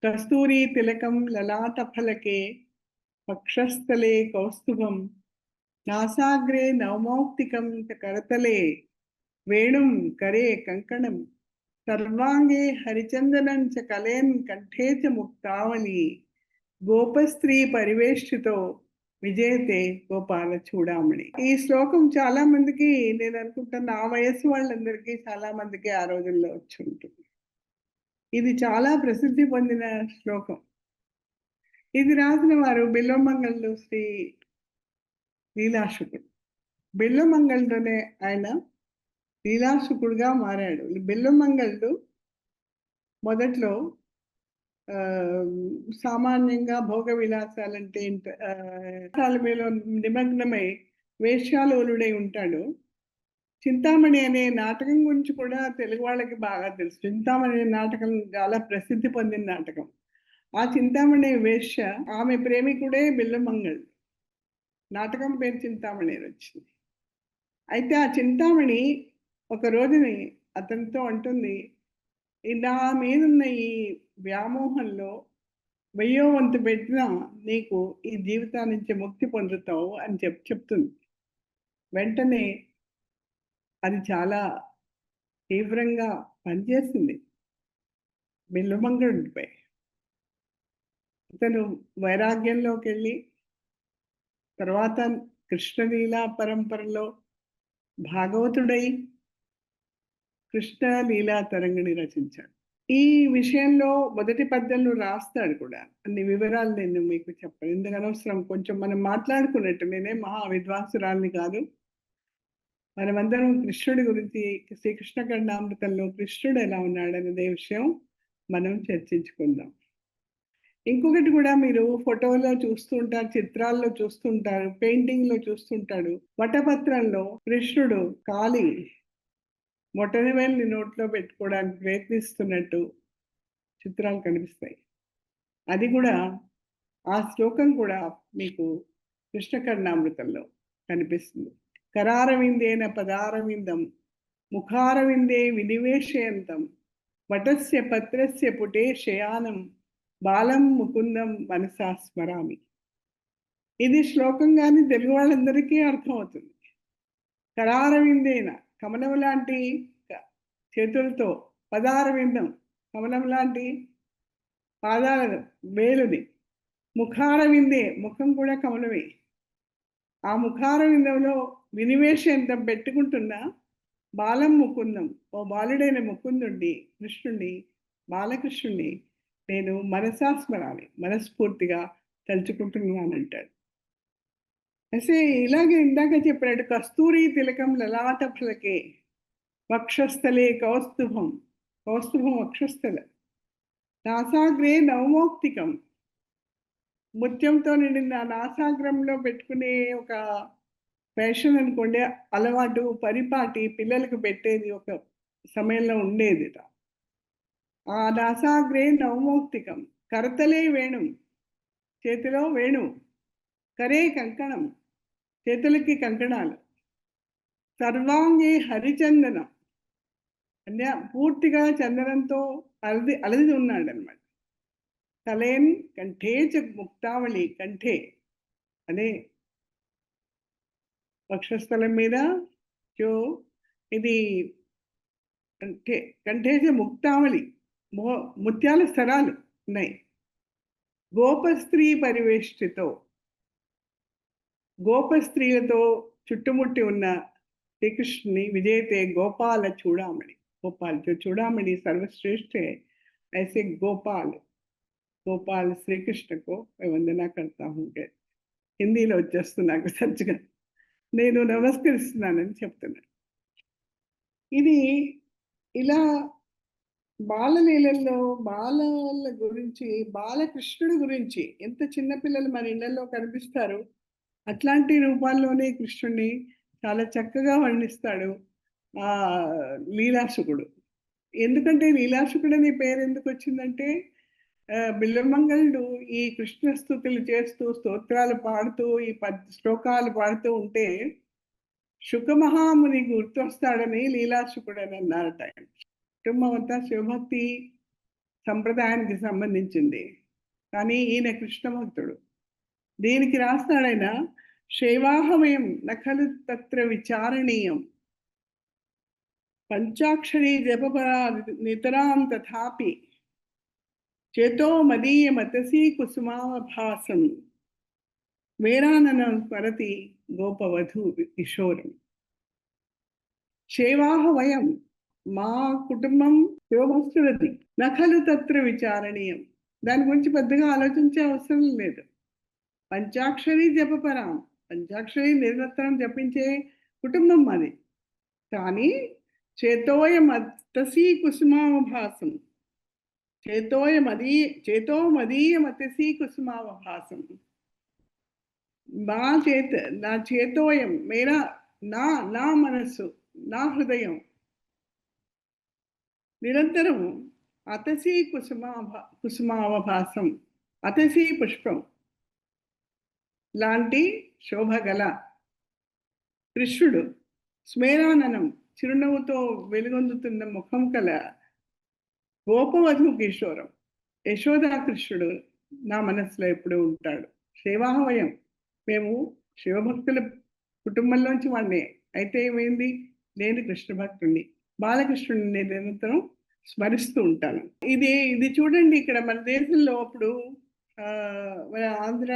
కస్తూరీ తిలకం లలాట ఫలకే వక్షస్థలే కౌస్తుభం నాసాగ్రే నవమౌక్తికం కరతలే వేణుం కరే కంకణం సర్వాంగే హరిచందనం చ కలేన్ కంఠే చ ముక్తావళి గోపస్త్రీ పరివేష్టితో విజయతే గోపాల చూడామణి. ఈ శ్లోకం చాలా మందికి, నేను అనుకుంటున్న ఆ వయస్సు వాళ్ళందరికీ చాలా మందికి ఆ రోజుల్లో వచ్చి ఉంటుంది. ఇది చాలా ప్రసిద్ధి పొందిన శ్లోకం. ఇది రాసిన వారు బిల్వమంగళుడు శ్రీ లీలాశుకుడు. బిల్వమంగళుడునే ఆయన లీలాశుకుడుగా మారాడు. బిల్వమంగళుడు మొదట్లో సామాన్యంగా భోగ విలాసాలంటే మీద నిమగ్నమై వేశ్యాలోలుడై ఉంటాడు. చింతామణి అనే నాటకం గురించి కూడా తెలుగు వాళ్ళకి బాగా తెలుసు. చింతామణి అనే నాటకం చాలా ప్రసిద్ధి పొందిన నాటకం. ఆ చింతామణి వేశ్య, ఆమె ప్రేమికుడే బిల్వమంగళుడు. నాటకం పేరు చింతామణి వచ్చింది. అయితే ఆ చింతామణి ఒక రోజుని అతనితో అంటుంది, నా మీదున్న ఈ వ్యామోహంలో 1000వ వంతు పెట్టినా నీకు ఈ జీవితాన్ని నుంచి ముక్తి పొందుతావు అని చెప్తుంది. వెంటనే అది చాలా తీవ్రంగా పనిచేసింది బిల్వమంగళుడిపై. అతను వైరాగ్యంలోకి వెళ్ళి తర్వాత కృష్ణలీలా పరంపరలో భాగవతుడై కృష్ణలీలా తరంగిణి రచించాడు. ఈ విషయంలో మొదటి పద్యంలో రాస్తాడు కూడా. అన్ని వివరాలు నేను మీకు చెప్పను, ఎందుకు అనవసరం. కొంచెం మనం మాట్లాడుకున్నట్టు, నేనే మహా విద్వాంసురాల్ని కాదు. మనమందరం కృష్ణుడి గురించి, శ్రీకృష్ణ కర్ణామృతంలో కృష్ణుడు ఎలా ఉన్నాడనే విషయం మనం చర్చించుకుందాం. ఇంకొకటి కూడా, మీరు ఫోటోలో చూస్తుంటారు, చిత్రాల్లో చూస్తుంటారు, పెయింటింగ్లో చూస్తుంటాడు, వటపత్రంలో కృష్ణుడు కాలి మొట్టనివేల్ని నోట్లో పెట్టుకోవడానికి ప్రయత్నిస్తున్నట్టు చిత్రాలు కనిపిస్తాయి. అది కూడా, ఆ శ్లోకం కూడా మీకు కృష్ణ కర్ణామృతంలో కనిపిస్తుంది. కరారవిందేన పదారవిందం ముఖారవిందే వినివేశయంతం వటస్య పత్రస్య పుటే శయానం బాలం ముకుందం మనసా స్మరామి. ఇది శ్లోకం కానీ తెలుగు వాళ్ళందరికీ అర్థమవుతుంది. కరారవిందేన, కమలం లాంటి చేతులతో, పదారవిందం, కమలం లాంటి పాదాల వేలుది, ముఖారవిందే, ముఖం కూడా కమలమే. ఆ ముఖారవిందంలో వినివేశంతం పెట్టుకుంటున్న బాలం ముకుందం, ఓ బాలుడైన ముకుందుణ్ణి, కృష్ణుణ్ణి, బాలకృష్ణుణ్ణి నేను మనసాస్మరాలి, మనస్ఫూర్తిగా తలుచుకుంటున్నానంటాడు. అయితే ఇలాగే ఇందాక చెప్పాడు, కస్తూరి తిలకం లలాట ఫలకే వక్షస్థలే కౌస్తుభం, కౌస్తుభం వక్షస్థల, నాసాగ్రే నవమౌక్తికం, ముత్యంతో నిండిన నాసాగ్రంలో పెట్టుకునే ఒక ఫ్యాషన్ అనుకోండి, అలవాటు, పరిపాటి పిల్లలకు పెట్టేది ఒక సమయంలో ఉండేది. ఆ నాసాగ్రే నవమౌక్తికం, కరతలే వేణుం, చేతిలో వేణు, కరే కంకణం, చేతులకి కంకణాలు, సర్వాంగే హరిచందనం, అంటే పూర్తిగా చందనంతో అలది ఉన్నాడు అనమాట. కలేన్ కంఠే చ ముక్తావళి, కంఠే అదే వక్షస్థలం మీద చో, ఇది కంఠే, కంఠే చ ముక్తావళి, ముత్యాల స్థరాలు ఉన్నాయి. గోపస్త్రీ పరివేష్టితో, గోపస్త్రీలతో చుట్టుముట్టి ఉన్న శ్రీకృష్ణుని విజయతే గోపాల చూడామణి. गोपाल जो चूड़ामणि सर्वश्रेष्ठ है, ऐसे गोपाल, गोपाल श्री कृष्ण को मैं वंदना करता हूँ. హిందీలో వచ్చేస్తుంది నాకు సరిగ్గా, నేను నమస్కరిస్తున్నానని చెప్తున్నాను. ఇది ఇలా బాలలీలల్లో బాలల గురించి, బాలకృష్ణుడి గురించి, ఎంత చిన్నపిల్లలు మన ఇళ్లలో కనిపిస్తారు, అట్లాంటి రూపాల్లోనే కృష్ణుడిని చాలా చక్కగా వర్ణిస్తాడు ఆ లీలాశుకుడు. ఎందుకంటే లీలాశుకుడు అనే పేరు ఎందుకు వచ్చిందంటే, బిల్వమంగళుడు ఈ కృష్ణ స్తుతులు చేస్తూ, స్తోత్రాలు పాడుతూ, ఈ శ్లోకాలు పాడుతూ ఉంటే శుకమహాముని గుర్తొస్తాడని లీలాశుకుడు అని అన్నారట. కుటుంబం అంతా శివభక్తి సంప్రదాయానికి సంబంధించింది. కానీ ఈయన కృష్ణ భక్తుడు. దీనికి రాస్తాడాయన, శైవాహమయం నఖలు తత్ర విచారణీయం పంచాక్షరీ జపపరా నితరాం తథాపి చేతో మదీయమతసీ కుసుమావభాసం వేరాననం స్మరతి గోపవధూ కిశోరం. శైవాహ వయం, మా కుటుంబం శివభక్తులది. నఖలు తత్ర విచారణీయం, దాని గురించి పెద్దగా ఆలోచించే అవసరం లేదు. పంచాక్షరి జపపరాం, పంచాక్షరి నిరంతరం జపించే కుటుంబం అది. కానీ చేతోయమతసీ కుసుమావభాసం, చేతో మదీయమతసీ కుసుమావభాసం, నా చేతోయం మేరా, నా మనస్సు, నా హృదయం నిరంతరం అతసీ కుసుమావభాసం, అతసీ పుష్పం లాంటి శోభగల కృష్ణుడు, స్మేరాననం చిరునవ్వుతో వెలుగొందుతున్న ముఖం కల గోపవధు కిశోరం, యశోదా కృష్ణుడు నా మనసులో ఎప్పుడూ ఉంటాడు. శైవాహవయం, మేము శివభక్తుల కుటుంబంలోంచి వాడినే. అయితే ఏమైంది, నేను కృష్ణ భక్తుడిని, బాలకృష్ణుడిని నిరంతరం స్మరిస్తూ ఉంటాను. ఇది చూడండి, ఇక్కడ మన దేశంలో అప్పుడు మన ఆంధ్ర,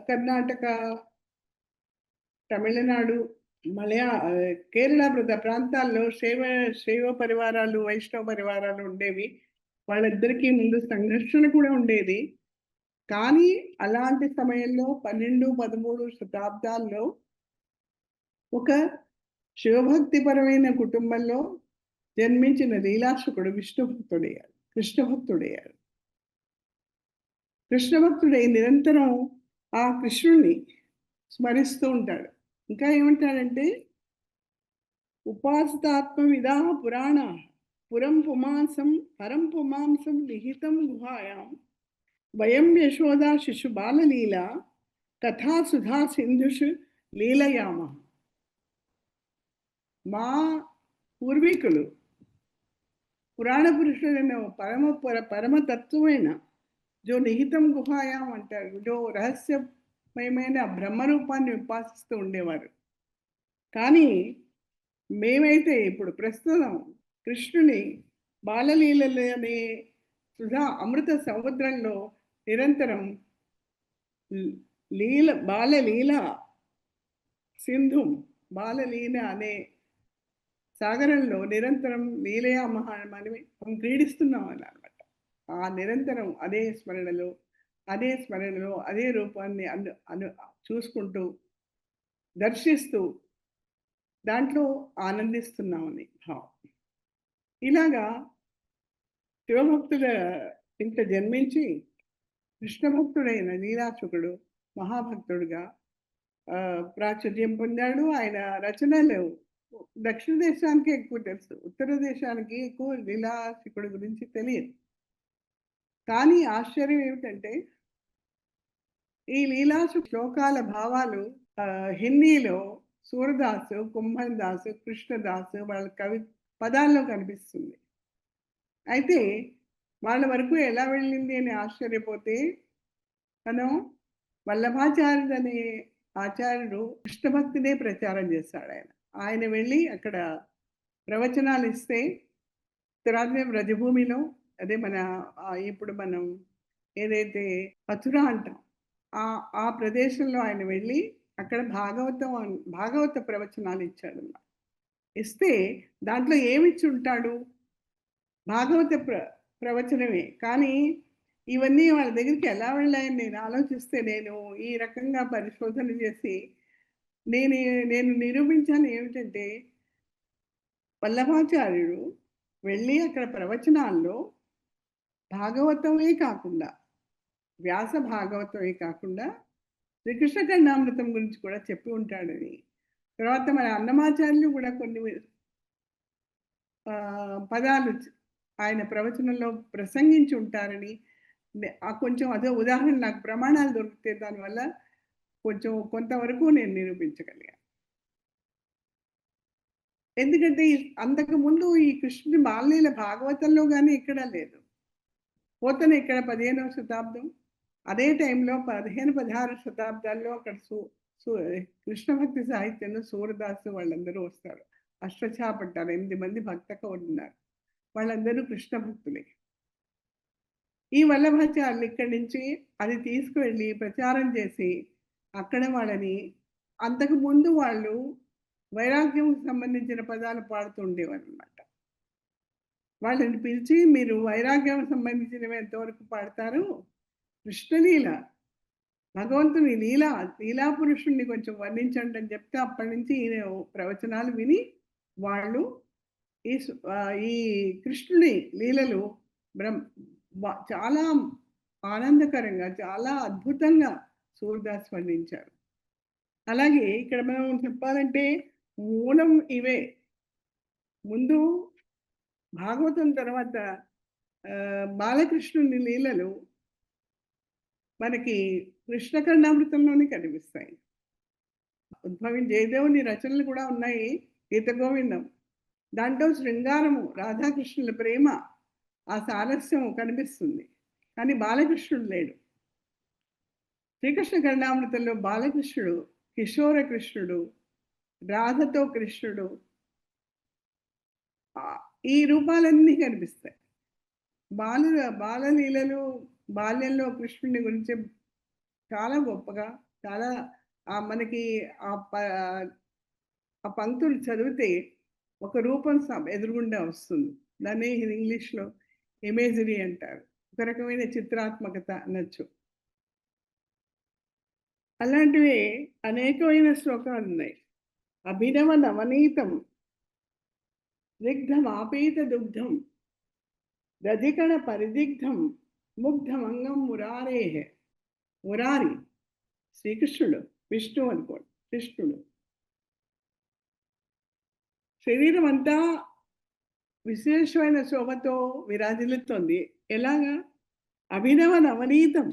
కర్ణాటక, తమిళనాడు, కేరళ ప్రాంతాల్లో శైవ పరివారాలు, వైష్ణవ పరివారాలు ఉండేవి. వాళ్ళిద్దరికీ ముందు సంఘర్షణ కూడా ఉండేది. కానీ అలాంటి సమయంలో 12, 13 శతాబ్దాల్లో ఒక శివభక్తిపరమైన కుటుంబంలో జన్మించిన లీలాశుకుడు విష్ణుభక్తుడయ్యాడు, కృష్ణభక్తుడయ్యాడు. కృష్ణభక్తుడై నిరంతరం ఆ కృష్ణుణ్ణి స్మరిస్తూ ఉంటాడు. ఇంకా ఏమంటాడంటే, ఉపాసితాత్మ విదా పురాణ పురం పుమాంసం లిఖితం గుహాయాం వయం యశోదా శిశు బాలలీల కథా సుధా సింధుషు లీలయామ. మా పూర్వీకులు పురాణ పురుషులైన పరమతత్వమైన జో నిహితం గుహాయాం అంటారు, జో రహస్యమయమైన బ్రహ్మరూపాన్ని ఉపాసిస్తూ ఉండేవారు. కానీ మేమైతే ఇప్పుడు ప్రస్తుతం కృష్ణుని బాలలీలనే సుధా అమృత సముద్రంలో నిరంతరం బాలలీల సింధుం, బాలలీల అనే సాగరంలో నిరంతరం లీలయా మహామని క్రీడిస్తున్నాం అన్నమాట. ఆ నిరంతరం అదే స్మరణలో అదే రూపాన్ని చూసుకుంటూ దర్శిస్తూ దాంట్లో ఆనందిస్తున్నామని భావం. ఇలాగా శివభక్తుల ఇంత జన్మించి కృష్ణభక్తుడైన లీలాశుకుడు మహాభక్తుడుగా ప్రాచుర్యం పొందాడు. ఆయన రచనలు దక్షిణ దేశానికి ఎక్కువ తెలుసు, ఉత్తర దేశానికి ఎక్కువ లీలాశుకుడు గురించి తెలియదు. కానీ ఆశ్చర్యం ఏమిటంటే, ఈ లీలాసు శ్లోకాల భావాలు హిందీలో సూరదాసు, కుంభన్ దాసు, కృష్ణదాసు వాళ్ళ కవి పదాల్లో కనిపిస్తుంది. అయితే వాళ్ళ వరకు ఎలా వెళ్ళింది అని ఆశ్చర్యపోతే, మనం వల్లభాచార్యుడు అనే ఆచార్యుడు కృష్ణభక్తినే ప్రచారం చేశాడు. ఆయన వెళ్ళి అక్కడ ప్రవచనాలు ఇస్తే, తర్వాత వ్రజభూమిలో, అదే ఇప్పుడు మనం ఏదైతే మథుర అంటాం, ఆ ప్రదేశంలో ఆయన వెళ్ళి అక్కడ భాగవత ప్రవచనాలు ఇచ్చాడు. ఇస్తే దాంట్లో ఏమిచ్చి ఉంటాడు, భాగవత ప్రవచనమే. కానీ ఇవన్నీ వాళ్ళ దగ్గరికి ఎలా వెళ్ళాయని నేను ఆలోచిస్తే, నేను ఈ రకంగా పరిశోధన చేసి నేను నిరూపించాను ఏమిటంటే, వల్లభాచార్యుడు వెళ్ళి అక్కడ ప్రవచనాల్లో భాగవతమే కాకుండా, వ్యాస భాగవతమే కాకుండా శ్రీకృష్ణ ఖండామృతం గురించి కూడా చెప్పి ఉంటాడని, తర్వాత మన అన్నమాచార్యులు కూడా కొన్ని పదాలు ఆయన ప్రవచనంలో ప్రసంగించి ఉంటారని, కొంచెం అదే ఉదాహరణ నాకు ప్రమాణాలు దొరికితే దానివల్ల కొంతవరకు నేను నిరూపించగలిగాను. ఎందుకంటే అంతకుముందు ఈ కృష్ణుడి బాలలీల భాగవతంలో గాని ఎక్కడా లేదు. పోతన ఇక్కడ 15వ శతాబ్దం. అదే టైంలో 15, 16 శతాబ్దాల్లో అక్కడ కృష్ణ భక్తి సాహిత్యంలో సూరదాసు వాళ్ళందరూ వస్తారు. అశ్వత్థాపట్టారు 8 మంది భక్త కవులున్నారు. వాళ్ళందరూ కృష్ణ భక్తులే. ఈ వల్లభాచార్యులు ఇక్కడి నుంచి అది తీసుకువెళ్ళి ప్రచారం చేసి అక్కడ వాళ్ళని అంతకుముందు వాళ్ళు వైరాగ్యంకి సంబంధించిన పదాలు పాడుతూ ఉండేవారనమాట. వాళ్ళని పిలిచి మీరు వైరాగ్యం సంబంధించినవి ఎంతవరకు పాడతారు? కృష్ణలీల, భగవంతుని లీలా పురుషుణ్ణి కొంచెం వర్ణించండి అని చెప్తే అప్పటి నుంచి ఈయన ప్రవచనాలు విని వాళ్ళు ఈ కృష్ణుని లీలలు చాలా ఆనందకరంగా, చాలా అద్భుతంగా సూరదాస్ వర్ణించారు. అలాగే ఇక్కడ మనం చెప్పాలంటే మూలం ఇవే. ముందు భాగవతం తర్వాత బాలకృష్ణుని లీలలు మనకి కృష్ణఖండామృతంలోనే కనిపిస్తాయి. జయదేవుని రచనలు కూడా ఉన్నాయి. గీత గోవిందం దాంట్లో శృంగారము, రాధాకృష్ణుల ప్రేమ, ఆ సారస్యం కనిపిస్తుంది. కానీ బాలకృష్ణుడు లేడు. శ్రీకృష్ణ ఖండామృతంలో బాలకృష్ణుడు, కిషోర కృష్ణుడు, రాధతో కృష్ణుడు, ఈ రూపాలన్నీ కనిపిస్తాయి. బాలలీలలు బాల్యంలో కృష్ణుని గురించి చాలా గొప్పగా, చాలా మనకి ఆ పంక్తులు చదివితే ఒక రూపం ఎదురుగుండా వస్తుంది. దాన్ని ఇంగ్లీష్లో ఇమేజరీ అంటారు. ఒక రకమైన చిత్రాత్మకత అనొచ్చు. అలాంటివి అనేకమైన శ్లోకాలు ఉన్నాయి. అభినవ నవనీతం దిగ్ధం ఆపీత దుగ్ధం దధికణ పరిదిగ్ధం ముగ్ధమంగం మురారి శ్రీకృష్ణుడు, విష్ణు అనుకోండి, కృష్ణుడు. శరీరం అంతా విశేషమైన శోభతో విరాజిల్లుతోంది. ఎలాగా? అభినవ నవనీతం,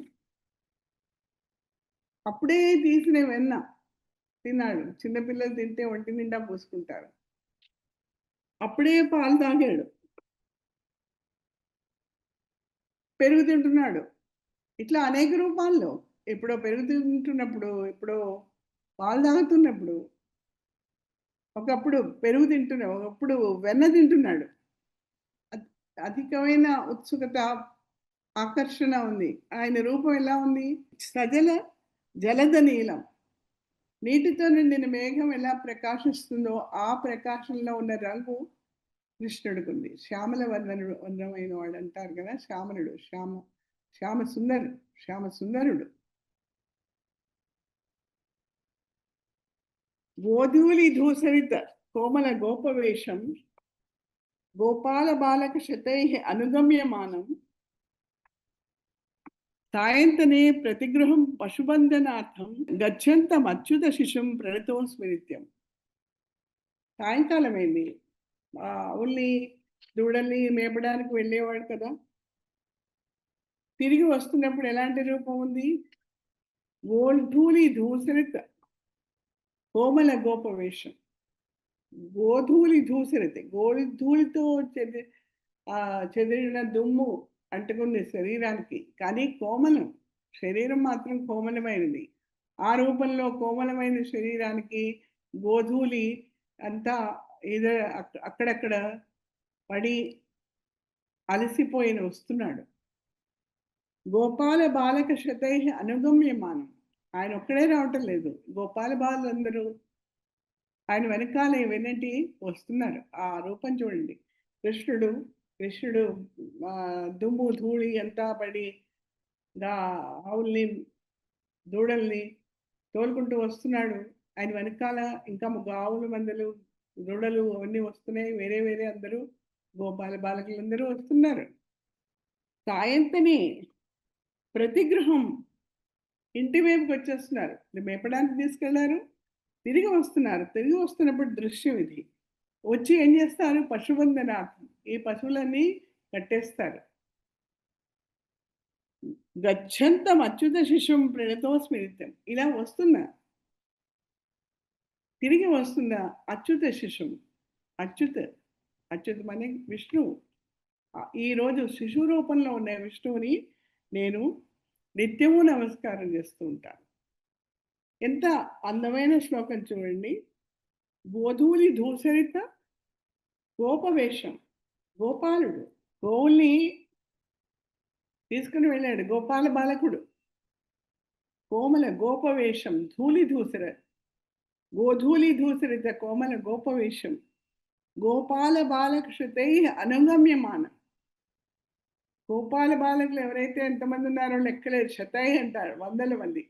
అప్పుడే తీసిన వెన్న తిన్నాడు. చిన్నపిల్లలు తింటే ఒంటి నిండా పూసుకుంటారు. అప్పుడే పాలు తాగాడు, పెరుగు తింటున్నాడు. ఇట్లా అనేక రూపాల్లో, ఎప్పుడో పెరుగు తింటున్నప్పుడు, ఎప్పుడో పాలు తాగుతున్నప్పుడు, ఒకప్పుడు పెరుగు తింటున్నాడు, ఒకప్పుడు వెన్న తింటున్నాడు. అధికమైన ఉత్సుకత, ఆకర్షణ ఉంది. ఆయన రూపం ఎలా ఉంది? సజల జలద నీలం, నీటితో నిండిన మేఘం ఎలా ప్రకాశిస్తుందో ఆ ప్రకాశంలో ఉన్న రంగు కృష్ణుడికి ఉంది. శ్యామల వర్ణమైన వాడు అంటారు కదా, శ్యామలుడు, శ్యామ సుందరుడు. గోధూలి ధూసరిత కోమల గోపవేషం గోపాల బాలక శతై అనుగమ్యమానం సాయంతనే ప్రతిగృహం పశుబంధనార్థం గచ్చంతం అచ్యుత శిశుం ప్రణతోస్మి నిత్యం. సాయంకాలం అయింది. ఆవుల్ని దూడల్ని మేపడానికి వెళ్ళేవాడు కదా. తిరిగి వస్తున్నప్పుడు ఎలాంటి రూపం ఉంది? గోధూళి ధూసరిత కోమల గోపవేషం. గోధూళి ధూసరిత, గోధూళితో చెదిరిన దుమ్ము అంటుకుంది శరీరానికి, కానీ కోమలం, శరీరం మాత్రం కోమలమైనది. ఆ రూపంలో కోమలమైన శరీరానికి గోధూళి అంతా ఏదో అక్కడక్కడ పడి అలసిపోయిన వస్తున్నాడు. గోపాల బాలక శతై అనుగమ్యమానం, ఆయన ఒక్కడే రావటం లేదు, గోపాల బాలందరూ ఆయన వెనకాలే వెనటి వస్తున్నారు. ఆ రూపం చూడండి. కృష్ణుడు దుమ్ము ధూళి అంతా పడి ఆవుల్ని దూడల్ని తోలుకుంటూ వస్తున్నాడు. ఆయన వెనకాల ఇంకా ఆవుల మందలు, దూడలు అవన్నీ వస్తున్నాయి. వేరే వేరే అందరూ గోపాల బాలకులందరూ వస్తున్నారు. సాయంతనే ప్రతిగృహం, ఇంటి వైపుకి వచ్చేస్తున్నారు. మేపడానికి తీసుకెళ్లారు, తిరిగి వస్తున్నారు. తిరిగి వస్తున్నప్పుడు దృశ్యం ఇది. వచ్చి ఏం చేస్తారు? పశుబంధనార్థం, ఈ పశువులన్నీ కట్టేస్తారు. గచ్చంతం అచ్యుత శిశుం ప్రణతోస్మి నిత్యం, ఇలా వస్తున్నా, తిరిగి వస్తున్నా అచ్యుత శిశుం, అచ్యుత్. అచ్యుతమని విష్ణువు. ఈరోజు శిశు రూపంలో ఉన్న విష్ణువుని నేను నిత్యము నమస్కారం చేస్తూ ఉంటాను. ఎంత అందమైన శ్లోకం చూడండి. గోధూళి ధూసరిత గోపవేషం. గోపాలుడు గోవుల్ని తీసుకుని వెళ్ళాడు. గోపాల బాలకుడు. కోమల గోపవేషం ధూళి ధూసర గోధూళి ధూసరిత కోమల గోపవేషం గోపాల బాలకృషతై అనుగమ్యమానం. గోపాల బాలకులు ఎవరైతే ఎంతమంది ఉన్నారో లెక్కలేరు. శతాయి అంటారు, వందల మంది.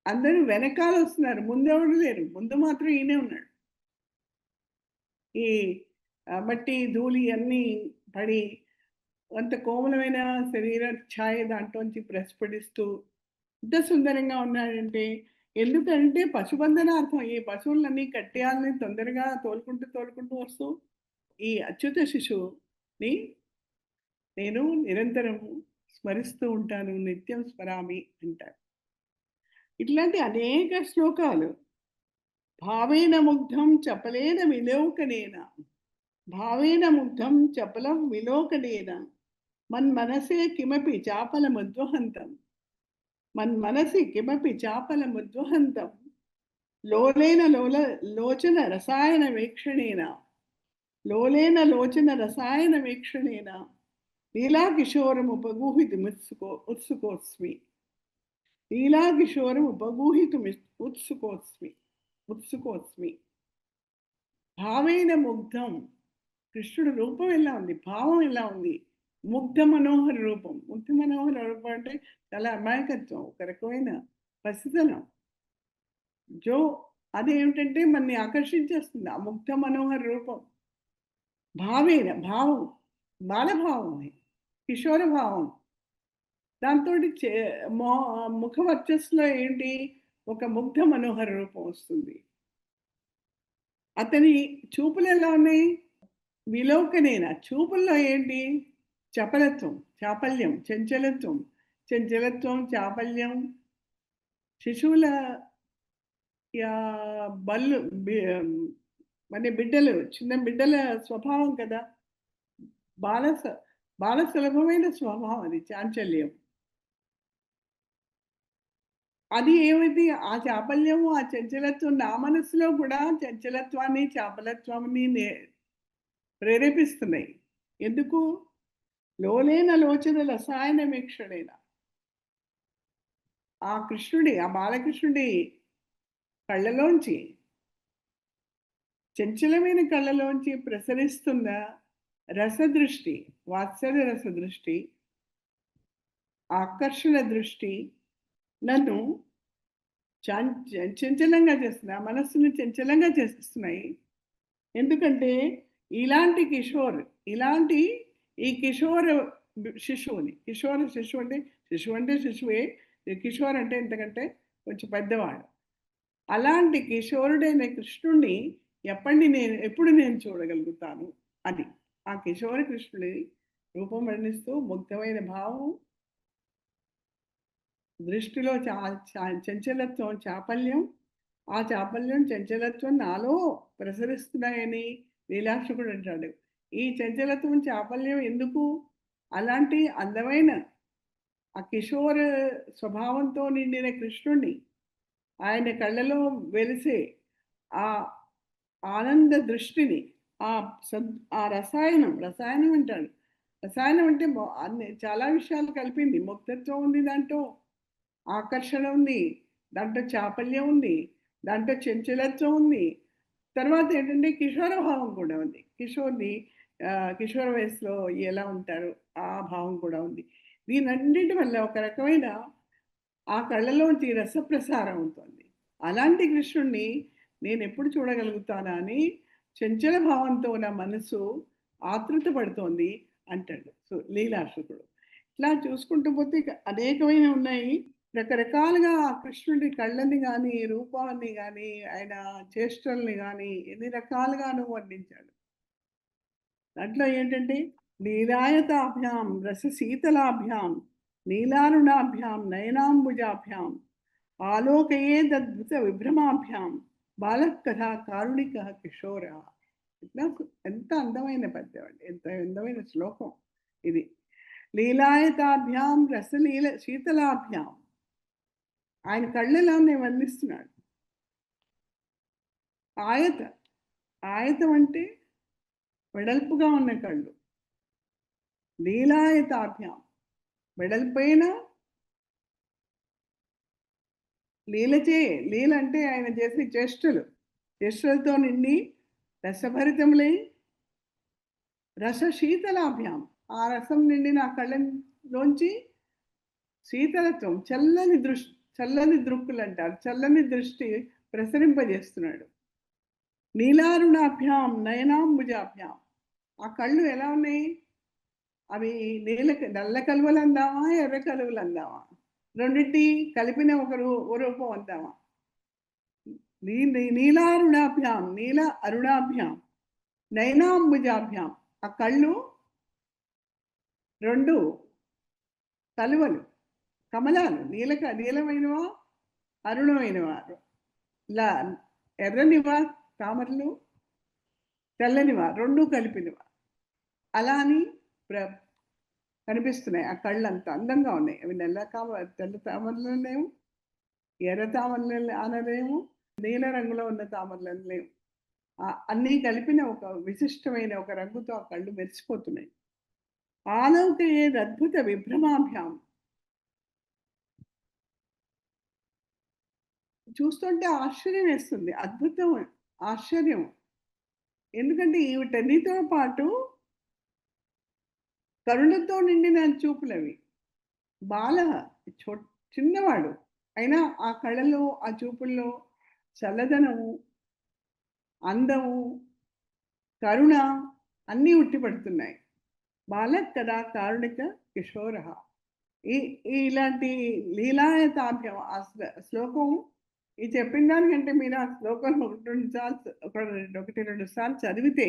అందరూ వెనకాల వస్తున్నారు, ముందెవరు లేరు. ముందు మాత్రం ఈయనే ఉన్నాడు. ఈ మట్టి ధూళి అన్నీ పడి అంత కోమలమైన శరీర ఛాయ దాంట్లోంచి ప్రస్ఫుటిస్తూ ఇంత సుందరంగా ఉన్నాడంటే, ఎందుకంటే పశుబంధనార్థం. ఈ పశువులన్నీ కట్టేయాలని తొందరగా తోలుకుంటూ వస్తూ ఈ అచ్యుత శిశువుని నేను నిరంతరం స్మరిస్తూ ఉంటాను. నిత్యం స్మరామి అంటారు. ఇట్లాంటి అనేక శ్లోకాలు. భావేన ముగ్ధం చపలేన విలోకనేన, భావేన ముగ్ధం చపలం విలోకనేన, మన్మనసే కిమపి చాపలముద్వహంతం, మన్మనసి కిమపి చాపలముద్వహంతం, లోలేన లోచన రసాయన వీక్షణేన, లోలేన లోచన రసాయన వీక్షణేన లీలాకిశోరముపగూహితుముత్సుకోస్మి, లీలాకిశోరముపగూహితుముత్సుకోస్మి. భావేన ముగ్ధం. కృష్ణుడు రూపం ఎలా ఉంది, భావం ఎలా ఉంది. ముగ్ధ మనోహర రూపం. ముగ్ధ మనోహర రూపం అంటే చాలా అమాయకత్వం, ఒక రకమైన పసితనం. అదేమిటంటే మనని ఆకర్షించేస్తుంది ఆ ముగ్ధ మనోహర రూపం. భావేన భావం, బాలభావం, కిషోర భావం. దాంతో ముఖ వర్చస్సులో ఏంటి, ఒక ముగ్ధ మనోహర రూపం వస్తుంది. అతని చూపులు ఎలా ఉన్నాయి, విలోకనేన. చూపుల్లో ఏంటి, చపలత్వం, చాపల్యం, చంచలత్వం, చాపల్యం. శిశువుల బల్లు మన బిడ్డలు, చిన్న బిడ్డల స్వభావం కదా, బాల సులభమైన స్వభావం అది, చాంచల్యం. అది ఏమిటి, ఆ చాపల్యము, ఆ చంచలత్వం నా మనసులో కూడా చంచలత్వాన్ని, చాపలత్వాన్ని ప్రేరేపిస్తున్నాయి. ఎందుకు, లోలేన లోచన రసాయన వీక్షణేన. ఆ కృష్ణుడి, ఆ బాలకృష్ణుడి కళ్ళలోంచి, చంచలమైన కళ్ళలోంచి ప్రసరిస్తున్న రసదృష్టి, వాత్సల్య రసదృష్టి, ఆకర్షణ దృష్టి నన్ను చంచలంగా చేస్తున్నాయి, మనస్సును చంచలంగా చేస్తున్నాయి. ఎందుకంటే ఇలాంటి ఈ కిషోర శిశువుని, శిశువు అంటే శిశువే, కిషోర్ అంటే ఇంతకంటే కొంచెం పెద్దవాడు. అలాంటి కిషోరుడైన కృష్ణుడిని ఎప్పుడు నేను చూడగలుగుతాను అని ఆ కిషోర కృష్ణుడి రూపం వర్ణిస్తూ ముగ్ధమైన భావం, దృష్టిలో చంచలత్వం, చాపల్యం. ఆ చాపల్యం, చంచలత్వం నాలో ప్రసరిస్తున్నాయని లీలాక్షకుడు అంటాడు. ఈ చంచలత్వం, చాపల్యం ఎందుకు, అలాంటి అందమైన ఆ కిషోర స్వభావంతో నిండిన కృష్ణుణ్ణి, ఆయన కళ్ళలో వెలిసే ఆ ఆనంద దృష్టిని, ఆ రసాయనం అంటాడు. రసాయనం అంటే చాలా విషయాలు కలిపింది. ముక్తత్వం ఉంది దాంట్లో, ఆకర్షణ ఉంది దాంట్లో, చాపల్యం ఉంది దాంట్లో, చంచలత్వం ఉంది. తర్వాత ఏంటంటే కిషోర భావం కూడా ఉంది. కిషోర వయసులో ఎలా ఉంటారు ఆ భావం కూడా ఉంది. దీనన్నిటి వల్ల ఒక రకమైన ఆ కళ్ళలోంచి రసప్రసారం అవుతుంది. అలాంటి కృష్ణుణ్ణి నేను ఎప్పుడు చూడగలుగుతానా అని చంచల భావంతో నా మనసు ఆతృత పడుతోంది అంటాడు లీలాశుకుడు. ఇట్లా చూసుకుంటూ పోతే అనేకమైన ఉన్నాయి. రకరకాలుగా ఆ కృష్ణుడి కళ్ళని కానీ, రూపాన్ని కానీ, ఆయన చేష్టల్ని కానీ ఎన్ని రకాలుగాను వర్ణించాడు. దాంట్లో ఏంటంటే లీలాయతాభ్యాం రసశీతలాభ్యాం నీలారుణాభ్యాం నయనాంబుజాభ్యాం ఆలోకయే దద్భుత విభ్రమాభ్యాం బాలకథా కారుణిక కిషోర. ఇట్లా ఎంత అందమైన పద్యం అండి, ఎంత అందమైన శ్లోకం ఇది. లీలాయతాభ్యాం రసలీల శీతలాభ్యాం, ఆయన కళ్ళలోనే వర్ణిస్తున్నాడు. ఆయత, ఆయతం అంటే వెడల్పుగా ఉన్న కళ్ళు. లీలాయతాభ్యాం, వెడల్పైన లీలచే, లీల అంటే ఆయన చేసే చేష్టలు, చేష్టలతో నిండి రసభరితములై రస శీతలాభ్యాం, ఆ రసం నిండి నా కళ్ళలోంచి శీతలత్వం, చల్లని దృక్కులు అంటారు, చల్లని దృష్టి ప్రసరింపజేస్తున్నాడు. నీలారుణాభ్యాం నయనాంబుజాభ్యాం, ఆ కళ్ళు ఎలా ఉన్నాయి? అవి నల్ల కలువలు అందామా, ఎర్ర కలువలు అందామా, రెండింటి కలిపిన ఒక రూపం అందామా? నీలారుణాభ్యాం, నీల అరుణాభ్యాం నయనాంబుజాభ్యాం, ఆ కళ్ళు రెండు కలువలు, కమలాలు, నీలమైనవా అరుణమైనవా, ఎర్రనివా తామరలు, తెల్లనివా రెండు కలిపినవా, అలా అని కనిపిస్తున్నాయి. ఆ కళ్ళు అంత అందంగా ఉన్నాయి. అవి తెల్ల తామరలు లేవు, ఎర్ర తామరలు అనలేము, నీల రంగులో ఉన్న తామరలు అనలేము. అన్నీ కలిపిన ఒక విశిష్టమైన ఒక రంగుతో ఆ కళ్ళు మెరిసిపోతున్నాయి. ఆలౌకయేద్ అద్భుత విభ్రమాభ్యాం, చూస్తుంటే ఆశ్చర్యం వేస్తుంది, అద్భుతం, ఆశ్చర్యం. ఎందుకంటే వీటన్నిటితో పాటు కరుణతో నిండిన చూపులవి. బాల చిన్నవాడు అయినా ఆ కళ్ళలో, ఆ చూపుల్లో చల్లదనము, అందము, కరుణ అన్నీ ఉట్టిపడుతున్నాయి. బాలక్ కదా కారుణిక కిషోర. ఇలాంటి లీలాయతాభ్యం ఆ శ్లోకం, ఈ చెప్పిన దానికంటే మీరు ఆ శ్లోకం ఒకటి రెండు సార్లు చదివితే,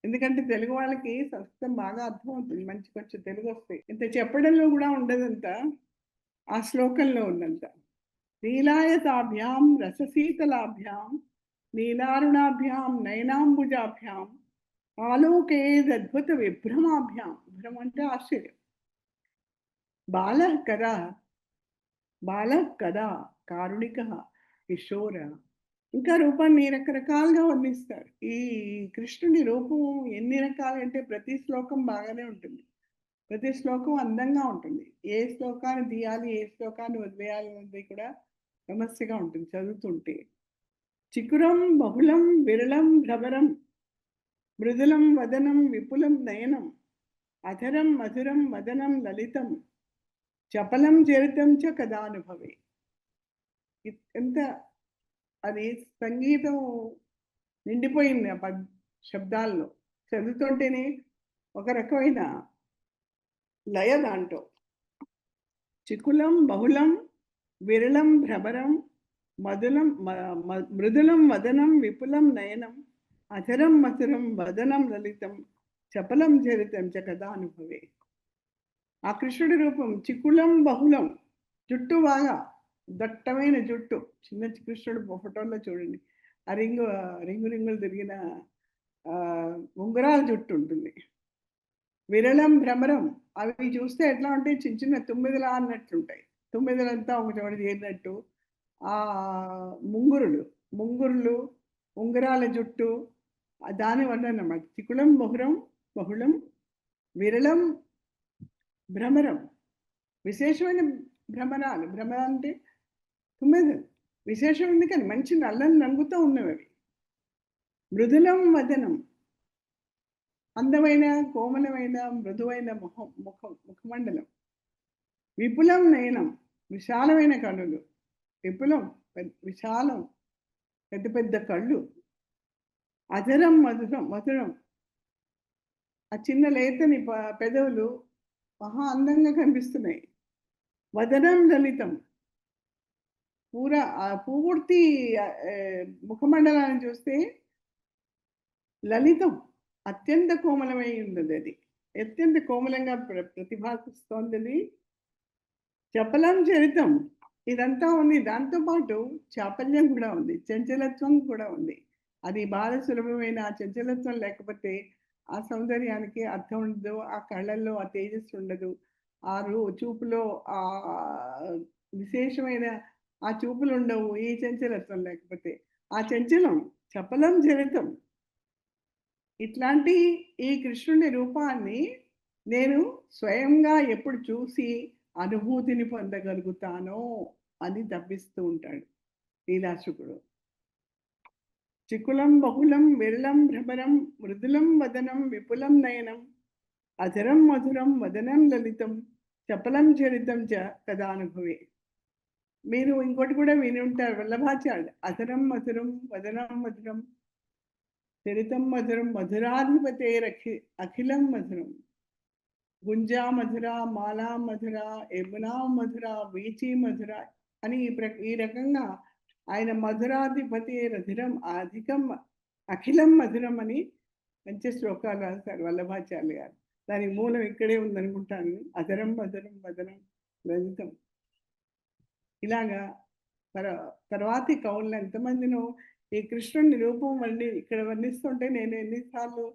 ఎందుకంటే తెలుగు వాళ్ళకి సంస్కృతం బాగా అర్థమవుతుంది, మంచి కొంచెం తెలుగు వస్తాయి. ఇంత చెప్పడంలో కూడా ఉండదంతా ఆ శ్లోకంలో ఉందంత. లీలాయతాభ్యాం రసశీతలాభ్యాం నీలారుణాభ్యాం నయనాంబుజాభ్యాం ఆలోకేదద్భుత విభ్రమాభ్యాం, విభ్రమ అంటే ఆశ్చర్యం. బాల కదా కారుణిక కిషోర, ఇంకా రూపాన్ని రకరకాలుగా వర్ణిస్తారు. ఈ కృష్ణుని రూపం ఎన్ని రకాలంటే ప్రతి శ్లోకం బాగానే ఉంటుంది, ప్రతి శ్లోకం అందంగా ఉంటుంది. ఏ శ్లోకాన్ని తీయాలి, ఏ శ్లోకాన్ని వదిలేయాలి అనేది కూడా సమస్యగా ఉంటుంది చదువుతుంటే. చికురం బహుళం విరళం భ్రమరం మృదులం వదనం విపులం నయనం అధరం మధురం వదనం లలితం చపలం చరితం చ కదానుభవే. ఎంత అది సంగీతం నిండిపోయింది ఆ శబ్దాల్లో, చదువుతుంటేనే ఒక రకమైన లయ దాంట్లో. చికులం బహుళం విరళం భ్రమరం మృదులం వదనం విపులం నయనం అధరం మధురం వదనం లలితం చపలం చరితం చ కదానుభవే. ఆ కృష్ణుడి రూపం చికులం బహుళం, జుట్టు బాగా దట్టమైన జుట్టు, చిన్న కృష్ణుడు ఫోటోల్లో చూడండి, ఆ రింగులు తిరిగిన ఉంగరాల జుట్టు ఉంటుంది. విరళం భ్రమరం, అవి చూస్తే ఎట్లా ఉంటాయి, చిన్న చిన్న తుమ్మిదలా అన్నట్లుంటాయి, తుమ్మిదలంతా ఒక చోట చేరినట్టు. ఆ ముంగురులు ఉంగరాల జుట్టు, దాని వల్ల అన్నమాట. చికులం బహుళం విరళం భ్రమరం, విశేషమైన భ్రమరాలు అంటే తుమ్మెదలు, విశేషం ఉంది కానీ మంచి నల్లని రంగుతో ఉన్నవి అవి. మృదులం వదనం, అందమైన కోమలమైన మృదువైన ముఖమండలం. విపులం నయనం, విశాలమైన కళ్ళు, విపులం విశాలం, పెద్ద పెద్ద కళ్ళు. అధరం మధురం, ఆ చిన్న లేతని పెదవులు మహా అందంగా కనిపిస్తున్నాయి. వదనం లలితం, పూర్తి ముఖమండలాన్ని చూస్తే లలితం, అత్యంత కోమలమై ఉన్నది, అది అత్యంత కోమలంగా ప్రతిభాస్తోంది. చపలం చరితం, ఇదంతా ఉంది, దాంతోపాటు చాపల్యం కూడా ఉంది, చంచలత్వం కూడా ఉంది. అది బాల సులభమైన ఆ చంచలత్వం లేకపోతే ఆ సౌందర్యానికి అర్థం ఉండదు. ఆ కళ్ళల్లో ఆ తేజస్సు ఉండదు. ఆ చూపులో విశేషమైన ఆ చూపులుండవు. ఈ చంచలత్వం లేకపోతే. ఆ చంచలం చపలం జనితం. ఇట్లాంటి ఈ కృష్ణుని రూపాన్ని నేను స్వయంగా ఎప్పుడు చూసి అనుభూతిని పొందగలుగుతానో అని తప్పిస్తూ ఉంటాడు లీలాశుకుడు. చికులం బహుళం విరళం భ్రమరం మృదులం వదనం విపులం నయనం అధరం మధురం వదనం లలితం చపలం చరితం చ కదానుభవే. మీరు ఇంకోటి కూడా విని ఉంటారు వల్లభాచార్య. అధరం మధురం వదనం మధురం చరితం మధురం మధురాధిపతేరఖి అఖిలం మధురం గుంజా మధుర మాలా మధుర యమునా మధుర వీచి మధుర అని ఈ రకంగా ఆయన మధురాధిపతి రధిరం అధికం అఖిలం మధురం అని మంచి శ్లోకాలు రాస్తారు వల్లభాచార్య గారు. దానికి మూలం ఇక్కడే ఉందనుకుంటాను. అధరం మధురం వదనం రజితం. ఇలాగా తర్వాతి కవులను ఎంతమందినో ఈ కృష్ణుని రూపం ఇక్కడ వర్ణిస్తుంటే నేను ఎన్నిసార్లు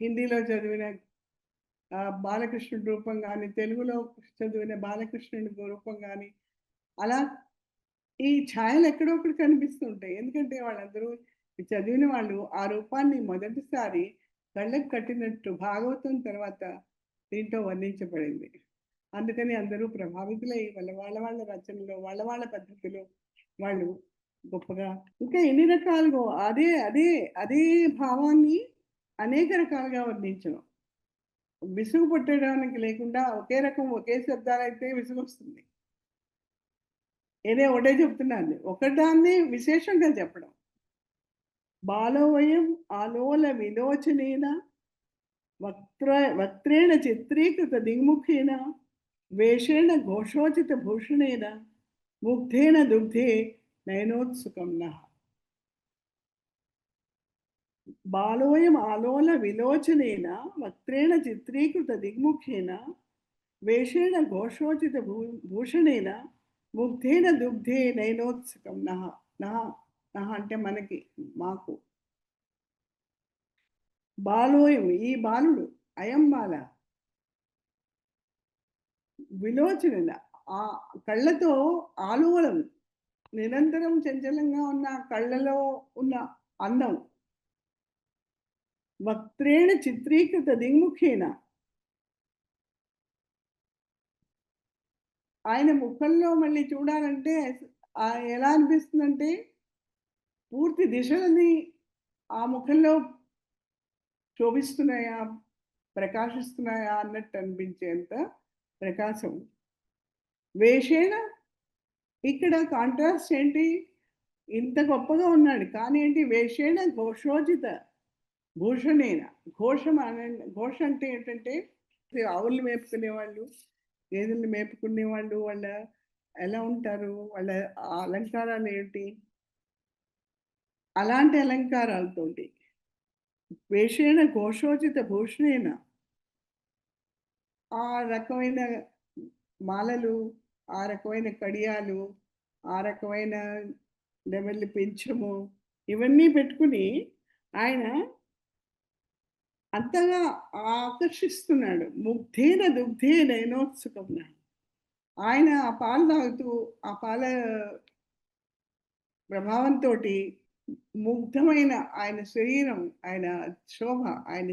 హిందీలో చదివిన బాలకృష్ణుడి రూపం కానీ, తెలుగులో చదివిన బాలకృష్ణుడి రూపం కానీ, అలా ఈ ఛాయలు ఎక్కడో ఒకటి కనిపిస్తుంటాయి. ఎందుకంటే వాళ్ళందరూ చదివిన వాళ్ళు ఆ రూపాన్ని మొదటిసారి కళ్ళకు కట్టినట్టు భాగవతం తర్వాత దీంట్లో వర్ణించబడింది. అందుకని అందరూ ప్రభావితులై వాళ్ళ రచనలో వాళ్ళ పద్ధతిలో వాళ్ళు గొప్పగా ఇంకా ఎన్ని రకాలుగా అదే అదే అదే భావాన్ని అనేక రకాలుగా వర్ణించడం. విసుగు పుట్టడానికి లేకుండా ఒకే రకం ఒకే శబ్దాలైతే విసుగు వస్తుంది. ఒకటే చెప్తున్నాను, ఒకదాన్ని విశేషంగా చెప్పడం. బాలవయం ఆలోల విలోచనేన వక్త్రేణ చిత్రీకృత దిగ్ముఖేన వేషేణ ఘోషోచిత భూషణేన ముగ్ధేన దుగ్ధే నయనోత్సుకం నః. బాలోయం ఆలోల విలోచనేన వక్త్రేణ చిత్రీకృత దిగ్ముఖేన వేషేణ ఘోషోచిత భూషణేన ముగ్ధేన దుగ్ధే నయనోత్సుకం నః. నః అంటే మనకి మాకు. బాలోయం ఈ బాలుడు అయం బాల విలోచన ఆ కళ్ళతో ఆలోలం నిరంతరం చంచలంగా ఉన్న కళ్ళలో ఉన్న అందం వక్త్రేణ చిత్రీకృత దిగ్ముఖేన ఆయన ముఖంలో మళ్ళీ చూడాలంటే ఎలా అనిపిస్తుందంటే పూర్తి దిశలని ఆ ముఖంలో శోభిస్తున్నాయా ప్రకాశిస్తున్నాయా అన్నట్టు అనిపించేంత ప్రకాశం. వేషేణ ఇక్కడ కాంట్రాస్ట్ ఏంటి, ఇంత గొప్పగా ఉన్నాడు కానీ ఏంటి వేషేణ ఘోషోచిత భూషణేన. ఘోష అంటే ఏంటంటే ఆవులు మేపుకునేవాళ్ళు, గేదెల్ని మేపుకునేవాళ్ళు వాళ్ళ ఎలా ఉంటారు, వాళ్ళ అలంకారాలు ఏంటి, అలాంటి అలంకారాలతోటి వేషేణ ఘోషోచిత భూషణేన ఆ రకమైన మాలలు, ఆ రకమైన కడియాలు, ఆ రకమైన నెమలి పెంచము ఇవన్నీ పెట్టుకుని ఆయన అంతగా ఆకర్షిస్తున్నాడు. ముగ్ధేన దుగ్ధే నయనోత్సుకం. ఆయన ఆ పాలు తాగుతూ ఆ పాల ప్రభావంతో ముగ్ధమైన ఆయన శరీరం, ఆయన శోభ, ఆయన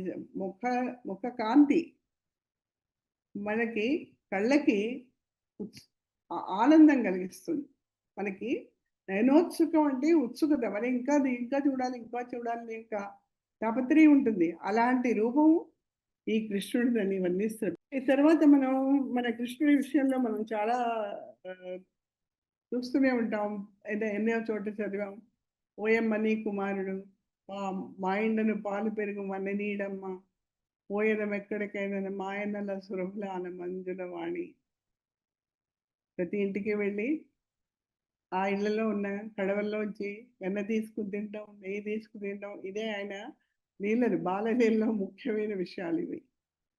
ముఖ కాంతి మనకి కళ్ళకి ఆనందం కలిగిస్తుంది. మనకి నయనోత్సుకం అంటే ఉత్సుకత, మరి ఇంకా చూడాలి ఇంకా తాపత్రయం ఉంటుంది. అలాంటి రూపం ఈ కృష్ణుడిని వర్ణిస్తాడు. ఈ తర్వాత మన కృష్ణుడి విషయంలో మనం చాలా చూస్తూనే ఉంటాం. ఎన్నో చోట చదివాం. ఓయమ్మని కుమారుడు, మా ఇండను పాలు పెరుగు మన్ననీడమ్మ, పోయడం ఎక్కడికైనా మాయన్నల సురభులాన మంజుల వాణి. ప్రతి ఇంటికి వెళ్ళి ఆ ఇళ్లలో ఉన్న కడవల్లోంచి వెన్న తీసుకుని తింటాం, నెయ్యి తీసుకుని తింటాం. ఇదే ఆయన నీళ్ళలు బాలలీలలో ముఖ్యమైన విషయాలు ఇవి.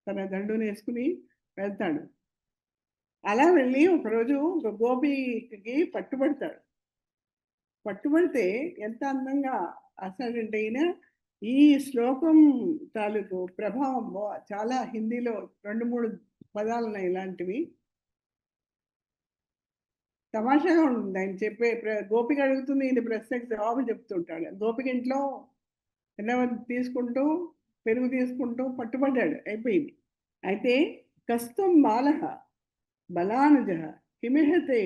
తన దండుని వేసుకుని వెళ్తాడు. అలా వెళ్ళి ఒకరోజు ఒక గోపికి పట్టుబడతాడు. పట్టుబడితే ఎంత అందంగా రాశాడంటే ఈయన. ఈ శ్లోకం తాలూకు ప్రభావం చాలా హిందీలో 2-3 పదాలున్నాయి ఇలాంటివి. తమాషాగా ఉంటుంది ఆయన చెప్పే గోపిక అడుగుతుంది, ఈయన ప్రశ్నకి జవాబు చెప్తుంటాడు. గోపిక ఇంట్లో నెమ్మది తీసుకుంటూ, పెరుగు తీసుకుంటూ పట్టుబడ్డాడు. అయిపోయింది. అయితే కస్తం బాలః బలానుజః కిమిహతే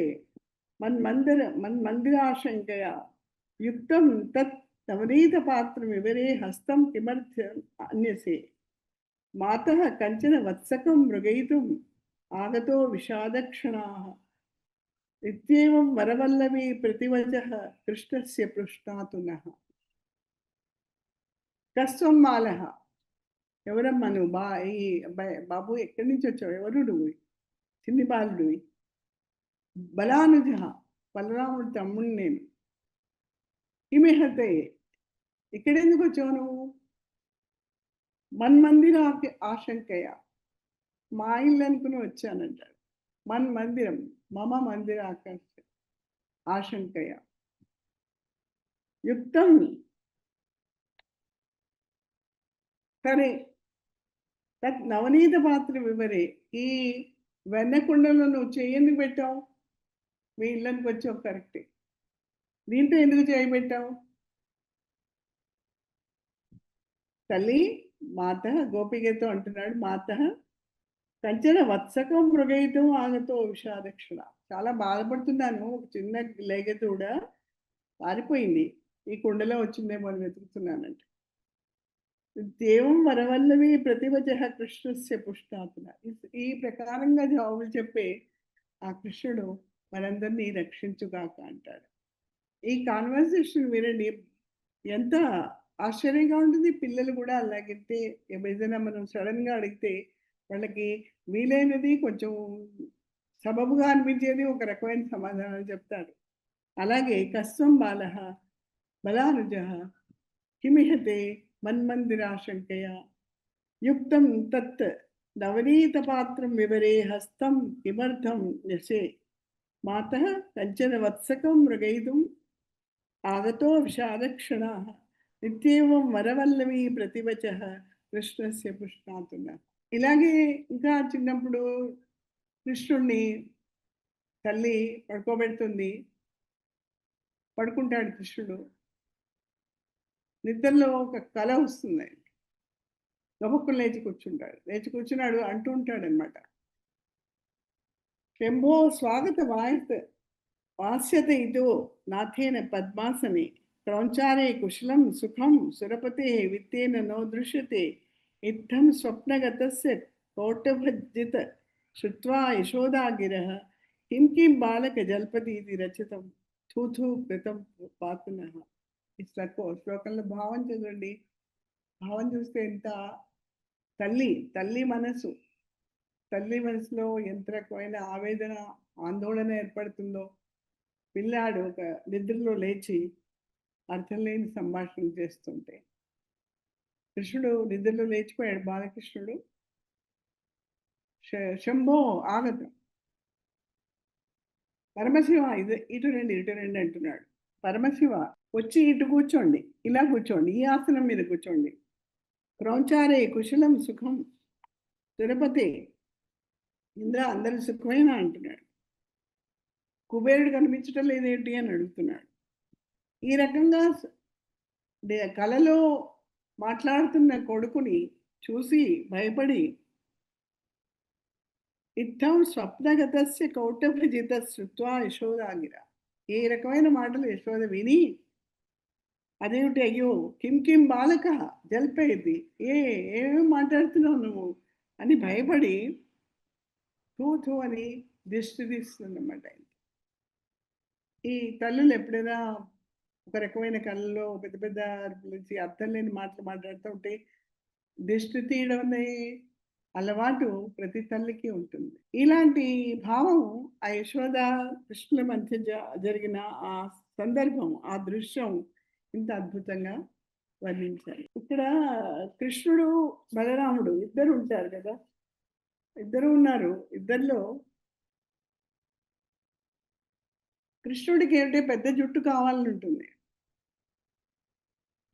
మన్మందిరాశంకయా యుక్తం తత్ నవనీతపాత్రం వివరే హస్తం కిమర్థం అన్యసే మాతః కంచన వత్సకం మృగయితుం ఆగతో విషాదక్షణాః ఇత్యేవం వరవల్లభీ ప్రతివచః కృష్ణస్య పృష్ఠాతునః. కస్వం బాలః, ఎవరమ్మా నువ్వు? ఈ బాబు ఎక్కడి నుంచి వచ్చావు? ఎవరు నువ్వు? చిన్ని బాలుడివి. బలానుజ, బలరాముడి తమ్ముడు నేను. కిమిహతే, ఇక్కడెందుకు వచ్చావు నువ్వు? మన్మందిరాకి ఆశంకయ, మా ఇల్లు అనుకుని వచ్చానంటాడు. మన్మందిరం, మమ మందిర ఆశంకయ యుక్తం. సరే, తత్ నవనీత పాత్ర వివరే, ఈ వెన్నకుండలో నువ్వు చెయ్యెందుకు పెట్టావు? మీ ఇళ్ళకి వచ్చావు కరెక్టే, దీంతో ఎందుకు చేయబెట్టావు? తల్లి మాత గోపికతో అంటున్నాడు, మాత కంచెన వత్సకం మృగయితో ఆగతో విషాదక్షణ. చాలా బాధపడుతున్నాను, ఒక చిన్న లేగ కూడా పారిపోయింది, ఈ కుండలో వచ్చిందేమో అని వెతుకుతున్నానంట. దేవం వరవల్లవి ప్రతివచ కృష్ణస్య పుష్టాతున. ఈ ప్రకారంగా జవాబులు చెప్పే ఆ కృష్ణుడు మనందరినీ రక్షించుగాక అంటాడు. ఈ కాన్వర్సేషన్ వినండి, ఎంత ఆశ్చర్యంగా ఉంటుంది. పిల్లలు కూడా అలాగైతే ఏదైనా మనం సడన్గా అడిగితే వాళ్ళకి వీలైనది కొంచెం సబబుగా అనిపించేది ఒక రకమైన సమాధానాలు చెప్తారు. అలాగే కస్వం బాలః బలానుజః కిమిహతే మన్మందిరాశంకయ యుక్తం తత్ నవనీత పాత్రం వివరే హస్తం కిమర్థం యశే మాతః కంచన వత్సకం మృగయితుం ఆగతో విషాదక్షణాః నిత్యేవం వరవల్లవి ప్రతివచః కృష్ణస్య పుష్ణాతున. ఇలాగే ఇంకా చిన్నప్పుడు కృష్ణుణ్ణి తల్లి పడుకోబెడుతుంది, పడుకుంటాడు కృష్ణుడు. నిద్రలో ఒక కళ వస్తుంది, గబక్కులు లేచి కూర్చుంటాడు. లేచి కూర్చున్నాడు అంటూ ఉంటాడనమాట, శంభో స్వాగత వాస్యత ఇదో నాథేన పద్మాసనే క్రౌంచారే కుశలం సుఖం సురపతే విత్తేన నో దృశ్యతే ఇత్థం స్వప్నగతస్య కౌటభజిత శ్రుత్వా యశోదాగిరః కిం కిం బాలక జల్పతీతి రచితం థూథూ కృతం పాతునః. ఈ శ్లోకంలో భావం చదవండి. భావం చూస్తే ఎంత తల్లి మనసు, తల్లి మనసులో ఎంత రకమైన ఆవేదన ఆందోళన ఏర్పడుతుందో. పిల్లాడు ఒక నిద్రలో లేచి అర్థం లేని సంభాషణ చేస్తుంటే, కృష్ణుడు నిద్రలో లేచిపోయాడు. బాలకృష్ణుడు శంభో ఆగతం, పరమశివ ఇటు రండి అంటున్నాడు. పరమశివ వచ్చి ఇటు కూర్చోండి, ఇలా కూర్చోండి, ఈ ఆసనం మీద కూర్చోండి. క్రౌంచారే కుశలం సుఖం తిరుపతి ఇంద్ర అందరి సుఖమైన అంటున్నాడు. కుబేరుడు కనిపించటం లేదేంటి అని అడుగుతున్నాడు. ఈ రకంగా కలలో మాట్లాడుతున్న కొడుకుని చూసి భయపడి ఇత్థం స్వప్నగతస్య కౌటభజిత శ్రుత్వా యశోదాగిర, ఈ రకమైన మాటలు యశోద విని అదేమిటి, అయ్యో కిం కిం బాలక జల్పేది, ఏమేమి మాట్లాడుతున్నావు నువ్వు అని భయపడి తూ అని దిష్టి తీస్తుందన్నమాట. ఈ తల్లులు ఎప్పుడైనా ఒక రకమైన కళ్ళలో పెద్ద పెద్ద నుంచి అర్థం లేని మాటలు మాట్లాడుతూ ఉంటే దిష్టి తీయడం అనే అలవాటు ప్రతి తల్లికి ఉంటుంది. ఇలాంటి భావం ఆ యశోద కృష్ణుల మధ్య జరిగిన ఆ సందర్భం, ఆ దృశ్యం ఇంత అద్భుతంగా వర్ణించారు. ఇక్కడ కృష్ణుడు బలరాముడు ఇద్దరు ఉంటారు కదా, ఇద్దరు ఉన్నారు. ఇద్దరిలో కృష్ణుడికి ఏంటి పెద్ద జుట్టు కావాలని ఉంటుంది.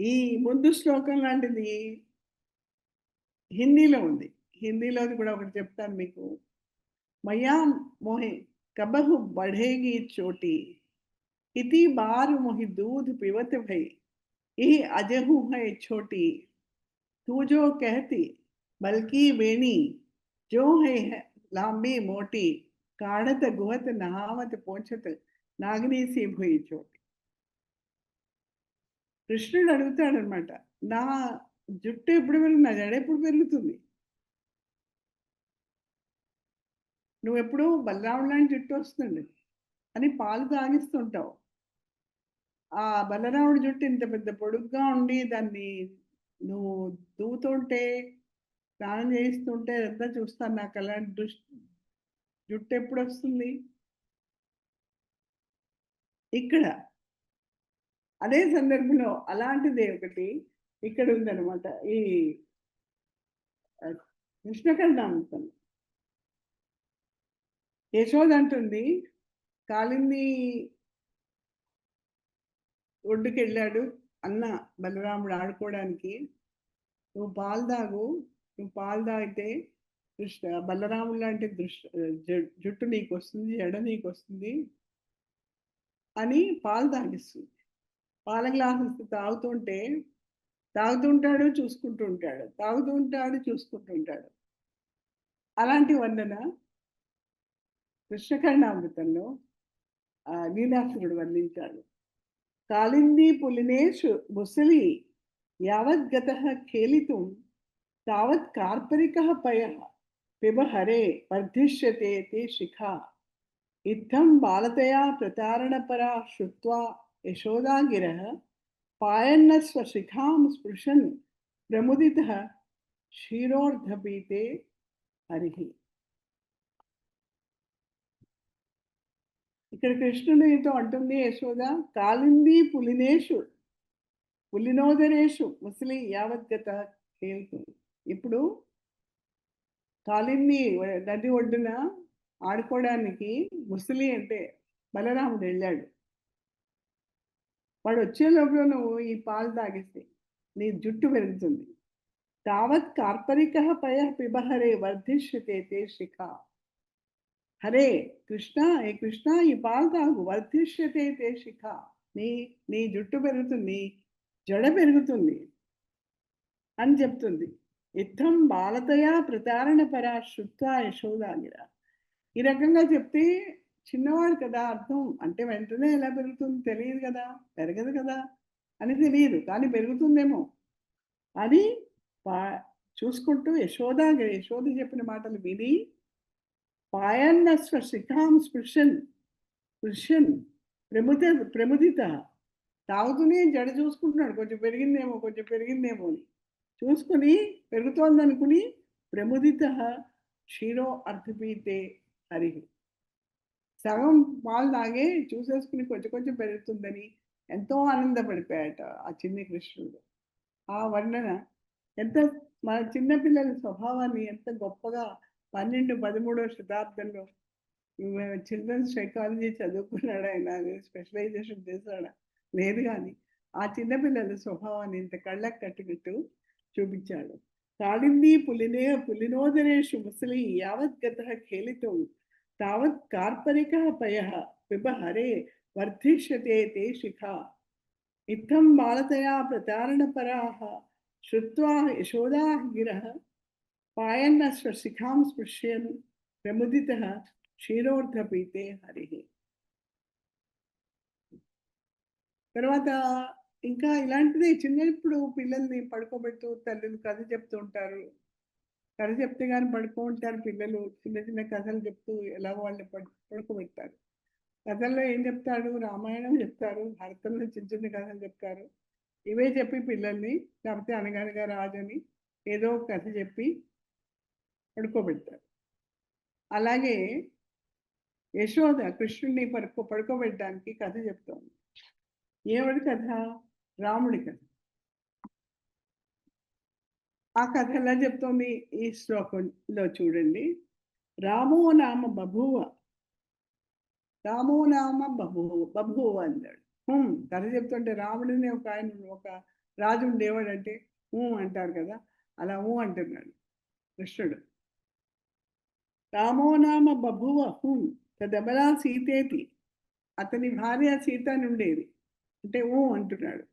ఈ ముందు శ్లోకం లాంటిది హిందీలో ఉంది. హిందీలోది కూడా ఒకటి చెప్తాను మీకు. మయా మోహే కబహు బఢేగి చోటి इति बार मोहि दूध पिबत भई यही अजहू है छोटी तू जो कहती बल्कि बेनी जो है लांबी मोटी काढ़त गुहत नहावत पोंछत नागनी सी भुई चोटी. కృష్ణుడు అడుగుతాడనమాట, నా జుట్టు ఎప్పుడు పెరుగుతుంది, నా జడ ఎప్పుడు పెరుగుతుంది, నువ్వెప్పుడు బలరాముడు లాంటి జుట్టు వస్తుంది అని పాలు తాగిస్తుంటావు. ఆ బలరాముడి జుట్టు ఇంత పెద్ద పొడుగ్గా ఉండి దాన్ని నువ్వు దూతుంటే, స్నానం చేయిస్తుంటే అంతా చూస్తాను. నాకు అలాంటి జుట్టు ఎప్పుడు వస్తుంది. ఇక్కడ అదే సందర్భంలో అలాంటిదే ఒకటి ఇక్కడ ఉందన్నమాట. ఈ కృష్ణకర్ణామృతం. యశోద అంటుంది, కాళింది ఒడ్డుకెళ్ళాడు అన్న బలరాముడు ఆడుకోవడానికి, నువ్వు పాలు తాగు, నువ్వు పాలు తాగితే బలరాముడు లాంటి జుట్టు నీకు వస్తుంది, జడ నీకు వస్తుంది అని పాలు తాగిస్తుంది. పాల గ్లాసు తాగుతుంటాడు, చూసుకుంటూ ఉంటాడు, తాగుతుంటాడు, చూసుకుంటూ ఉంటాడు. అలాంటి వర్ణన కృష్ణకర్ణామృతంలో లీలాసురుడు వర్ణించాడు. కాళిందీ పులినేషు ముసలి యావద్గతః ఖేలితుం తావత్ కార్పరికః పయః పిబ హరే వర్ధిష్యతే తే శిఖా ఇత్థం బాలతయా ప్రతారణపరా శ్రుత్వా యశోదాగిరః పాయన్న స్వశిఖాం స్పృశన్ ప్రముదితః క్షీరోర్ధపీతే హరిః. ఇక్కడ కృష్ణుడితో అంటుంది యశోద, కాళిందీ పులినోదరేషు ముసలి యావద్గత ఖేలితుం. ఇప్పుడు కాళింది నది ఒడ్డున ఆడుకోవడానికి ముసలి అంటే బలరాముడు వెళ్ళాడు. వాడు వచ్చే లోపల నువ్వు ఈ పాలు తాగిస్తే నీ జుట్టు పెరుగుతుంది. తావత్ కార్పరికః పయః పిబ హరే వర్ధిష్యతే తే శిఖా. హరే కృష్ణ, ఏ కృష్ణ ఈ పాలు తాగు, వర్ధిష్యతే తే శిఖా, నీ జుట్టు పెరుగుతుంది, జడ పెరుగుతుంది అని చెప్తుంది. ఇత్థం బాలతయా ప్రతారణ పరా శ్రుత్వా యశోదాగిర. ఈ రకంగా చెప్తే చిన్నవాడు కదా, అర్థం అంటే వెంటనే ఎలా పెరుగుతుంది తెలియదు కదా, పెరగదు కదా అని తెలియదు, కానీ పెరుగుతుందేమో అని చూసుకుంటూ యశోద చెప్పిన మాటలు విని పాయన్న స్వశిఖాం స్పృశన్ ప్రముదిత, తాగుతూనే జడ చూసుకుంటున్నాడు, కొంచెం పెరిగిందేమో అని చూసుకుని, పెరుగుతోందనుకుని ప్రముదిత క్షీరో అర్థపీతే హరి, సగం పాలు తాగే చూసేసుకుని కొంచెం పెరుగుతుందని ఎంతో ఆనందపడిపోయాట ఆ చిన్ని కృష్ణుడు. ఆ వర్ణన ఎంత మన చిన్నపిల్లల స్వభావాన్ని ఎంత గొప్పగా 12-13వ శతాబ్దంలో చిల్డ్రన్స్ సైకాలజీ చదువుకున్నాడు ఆయన, స్పెషలైజేషన్ చేశాడా లేదు, కానీ ఆ చిన్నపిల్లల స్వభావాన్ని ఇంత కళ్ళకు కట్టినట్టు చూపించాడు. కాళిందీ పులినోదరేషు ముసలి యావద్గతః ఖేలితుం తావత్ కార్పరికః పయః పిబ హరే వర్ధిష్యతే తే శిఖా ఇత్థం బాలతయా ప్రతారణపరాః శ్రుత్వా యశోదాగిరః పాయన్న స్వశిఖాం స్పృశ్యన్ ప్రముదితః క్షీరోర్ధపీతే హరిః. తర్వాత ఇంకా ఇలాంటిదే చిన్నప్పుడు పిల్లల్ని పడుకోబెడుతూ తల్లులు కథ చెప్తూ ఉంటారు. కథ చెప్తే కానీ పడుకుంటారు పిల్లలు. చిన్న కథలు చెప్తూ ఎలాగో వాళ్ళని పడుకోబెడతారు. కథల్లో ఏం చెప్తాడు, రామాయణం చెప్తారు, భారతంలో చిన్న కథలు చెప్తారు. ఇవే చెప్పి పిల్లల్ని, లేకపోతే అనగనగా రాజు అని ఏదో కథ చెప్పి పడుకోబెడతారు. అలాగే యశోద కృష్ణుడిని పడుకోబెట్టడానికి కథ చెప్తోంది. ఏమిటి కథ? రాముడి కథ. ఆ కథ ఎలా చెప్తోంది ఈ శ్లోకంలో చూడండి. రామో నామ బభూవ రామో నామ బభూ అన్నాడు. కథ చెప్తుంటే రాముడిని ఒక ఆయన ఒక రాజు ఉండేవాడంటే అంటారు కదా, అలా అంటున్నాడు కృష్ణుడు. రామో నామ బభువ తదబలా సీతేతి. అతని భార్య సీత నుండేది అంటే అంటున్నాడు.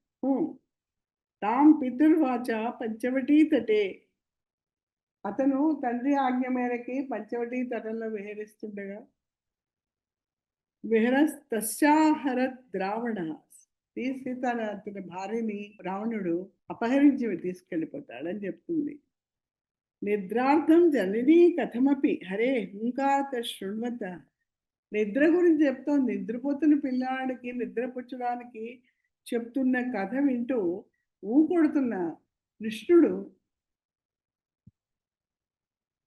తాం పితుర్వాచ పంచవటీ తటే. అతను తండ్రి ఆజ్ఞ మేరకి పంచవటీ తటంలో విహరిస్తుండగా విహరస్తస్యాహరత్ రావణ. సీత అతని భార్యని రావణుడు అపహరించి తీసుకెళ్ళిపోతాడని చెప్తుంది. నిద్రార్థం జననీ కథమపి హరే హుంకాత శృణ్వత. నిద్ర గురించి చెప్తోంది. నిద్రపోతున్న పిల్లాడికి నిద్రపుచ్చడానికి చెప్తున్న కథ వింటూ కొడుతున్న కృష్ణుడు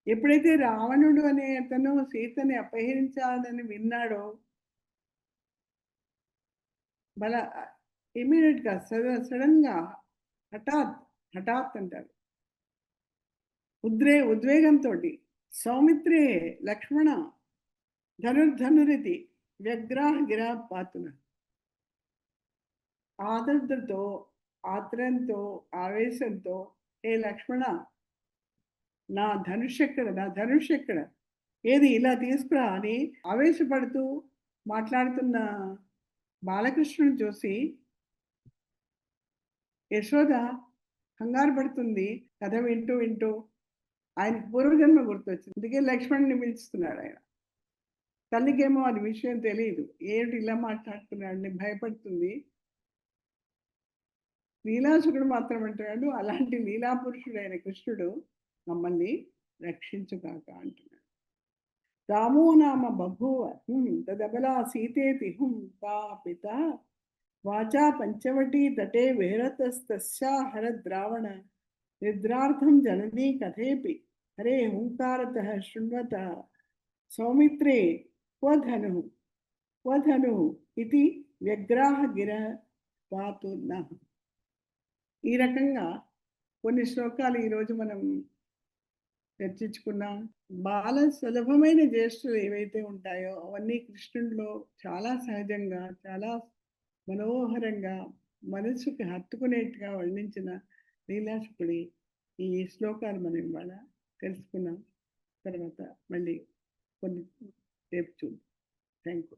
ఎప్పుడైతే రావణుడు అనే అతను సీతని అపహరించాలని విన్నాడో బల ఇమీడియట్గా సడన్గా హఠాత్ అంటారు, ఉద్వేగంతో సౌమిత్రే లక్ష్మణ ధనుర్ధనురితి వ్యగ్రాహ గిరా పాతున. ఆదర్దతో ఆత్రంతో ఆవేశంతో ఏ లక్ష్మణ, నా ధనుష్ ఎక్కడ ఏది ఇలా తీసుకురా అని ఆవేశపడుతూ మాట్లాడుతున్న బాలకృష్ణుని చూసి యశోద కంగారు పడుతుంది. కథ వింటూ ఆయనకు పూర్వజన్మ గుర్తొచ్చింది. అందుకే లక్ష్మణుని పిలుస్తున్నాడు ఆయన. తల్లికేమో అది విషయం తెలియదు, ఏమిటి ఇలా మాట్లాడుతున్నాడని భయపడుతుంది. లీలాసురుడు మాత్రం అంటున్నాడు, అలాంటి లీలాపురుషుడైన కృష్ణుడు మమ్మల్ని రక్షించుగాక అంటున్నాడు. రామో నామ బభూవ తదబలా సీతేతి తా పిత వాచా పంచవటీ తటే విహరతస్తస్యాహరద్రావణ. నిద్రార్థం జననీ కథేపి హరే హుంకారత శృణ్వత. సౌమిత్రే క్వధను ఇది వ్యగ్రాహ గిర పాతు నః. ఈ రకంగా కొన్ని శ్లోకాలు ఈరోజు మనం చర్చించుకున్నాం. బాల సులభమైన జ్యేష్ఠులు ఏవైతే ఉంటాయో అవన్నీ కృష్ణుడిలో చాలా సహజంగా, చాలా మనోహరంగా, మనసుకి హత్తుకునేట్టుగా వర్ణించిన లీలాశుకుడి ఈ శ్లోకాలు మనం ఇవాళ తెలుసుకున్నాం. తర్వాత మళ్ళీ కొన్ని రేపు చూద్దాం. Thank you.